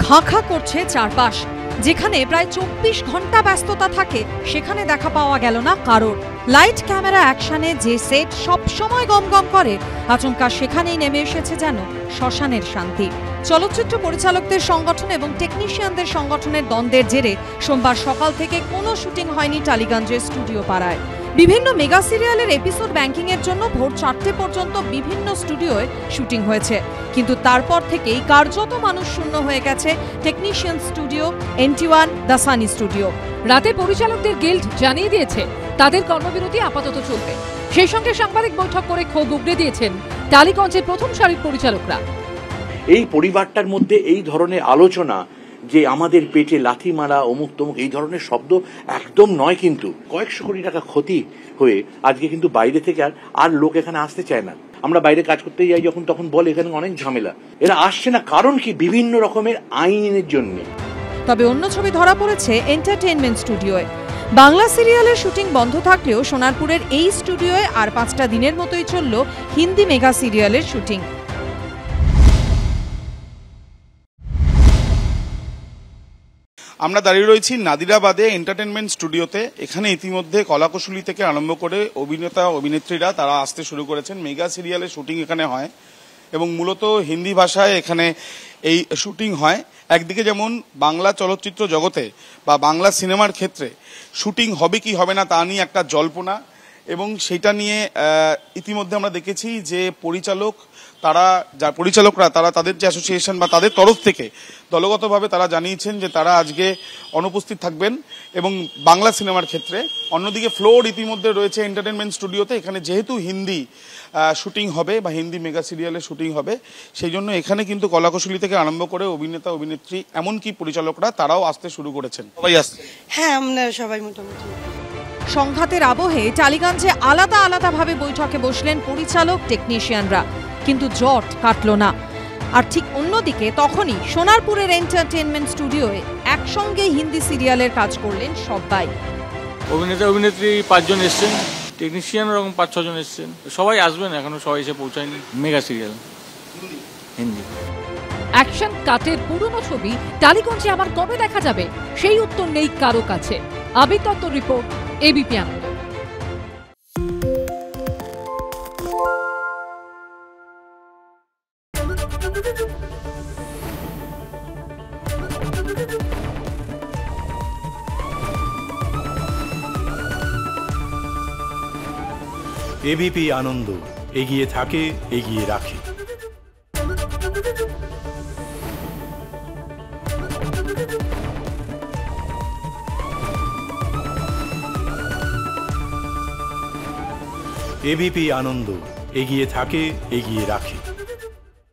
খাঁ খাঁ করছে চারপাশ। যেখানে প্রায় 24 ঘন্টা ব্যস্ততা থাকে সেখানে দেখা পাওয়া গেল না কারোর। লাইট ক্যামেরা অ্যাকশনে যে সেট সব সময় গমগম করে, আচমকা সেখানেই নেমে এসেছে যেন শ্মশানের শান্তি। চলচ্চিত্র পরিচালকদের সংগঠন এবং টেকনিশিয়ানদের সংগঠনের দ্বন্দ্বের জেরে সোমবার সকাল থেকে কোনো শুটিং হয়নি টালিগঞ্জের স্টুডিও পাড়ায়। বিভিন্ন মেগা সিরিয়ালের এপিসোড ব্যাংকিং এর জন্য ভোর 4টে পর্যন্ত বিভিন্ন স্টুডিওয় শুটিং হয়েছে, কিন্তু তারপর থেকেই কার্যত মানুষ শূন্য হয়ে গেছে technician studio, NT1, the Sunny studio. রাতে পরিচালকদের গিল্ড জানিয়ে দিয়েছে তাদের কর্মবিরতি আপাতত চলবে। সেই সঙ্গে সাংবাদিক বৈঠক করে ক্ষোভ উগড়ে দিয়েছেন টালিগঞ্জের প্রথম সারির পরিচালকরা। এই পরিবারটার মধ্যে এই ধরনের আলোচনা যে আমাদের পেটে লাথি মারা অমুক তমুক এই ধরনের শব্দ একদম নয়, কিন্তু কয়েকশো কোটি টাকা ক্ষতি হয়ে আজকে কিন্তু বাইরে থেকে আর লোক এখানে আসতে চায় না। আমরা বাইরে কাজ করতে যাই যখন, তখন বলে এখানে অনেক ঝামেলা, এরা আসছে না কারণ কি বিভিন্ন রকমের আইনের জন্য। তবে অন্য ছবি ধরা পড়েছে এন্টারটেইনমেন্ট স্টুডিওয়। বাংলা সিরিয়ালের শুটিং বন্ধ থাকলেও সোনারপুরের এই স্টুডিওয় আর 5টা দিনের মতোই চলল হিন্দি মেগা সিরিয়ালের শুটিং। আমরা দাঁড়িয়ে রয়েছি নাদিরাবাদে এন্টারটেনমেন্ট স্টুডিওতে। এখানে ইতিমধ্যে কলাকুশলী থেকে আরম্ভ করে অভিনেতা অভিনেত্রীরা তারা আসতে শুরু করেছেন। মেগা সিরিয়ালের শুটিং এখানে হয় এবং মূলত হিন্দি ভাষায় এখানে এই শুটিং হয়। একদিকে যেমন বাংলা চলচ্চিত্র জগতে বা বাংলা সিনেমার ক্ষেত্রে শুটিং হবে কি হবে না তা নিয়ে একটা জল্পনা, এবং সেটা নিয়ে ইতিমধ্যে আমরা দেখেছি যে পরিচালকরা তারা তাদের যে অ্যাসোসিয়েশন বা তাদের তরফ থেকে দলগতভাবে তারা জানিয়েছেন যে তারা আজকে অনুপস্থিত থাকবেন এবং বাংলা সিনেমার ক্ষেত্রে। অন্যদিকে ফ্লোর ইতিমধ্যে রয়েছে এন্টারটেনমেন্ট স্টুডিওতে। এখানে যেহেতু হিন্দি শুটিং হবে বা হিন্দি মেগা সিরিয়ালের শুটিং হবে, সেই জন্য এখানে কিন্তু কলাকুশলী থেকে আরম্ভ করে অভিনেতা অভিনেত্রী এমনকি পরিচালকরা তারাও আসতে শুরু করেছেন। সবাই আসছে? হ্যাঁ, আমরা সবাই মোটামুটি। সংঘাতের আবহে টালিগঞ্জে আলাদা আলাদাভাবে বৈঠকে বসলেন পরিচালক টেকনিশিয়ানরা, কিন্তু জট কাটল না। আর ঠিক অন্যদিকে তখনই সোনারপুরের এন্টারটেইনমেন্ট স্টুডিওয়ে একসঙ্গে হিন্দি সিরিয়ালের কাজ করলেন সবাই। অভিনেতা অভিনেত্রী 5 জন এসছেন, টেকনিশিয়ান এরকম 5-6 জন এসছেন। সবাই আসবেন, এখনো সবাই এসে পৌঁছায়নি। মেগা সিরিয়াল হিন্দি অ্যাকশন কাটের পুরনো ছবি টালিগঞ্জে আবার কবে দেখা যাবে সেই উত্তর নেই কারো কাছে। আবির দত্তর রিপোর্ট, এবিপি আনন্দ। এবিপি আনন্দ এগিয়ে থাকে, এগিয়ে রাখে। এবিপি আনন্দ এগিয়ে থাকে, এগিয়ে রাখে।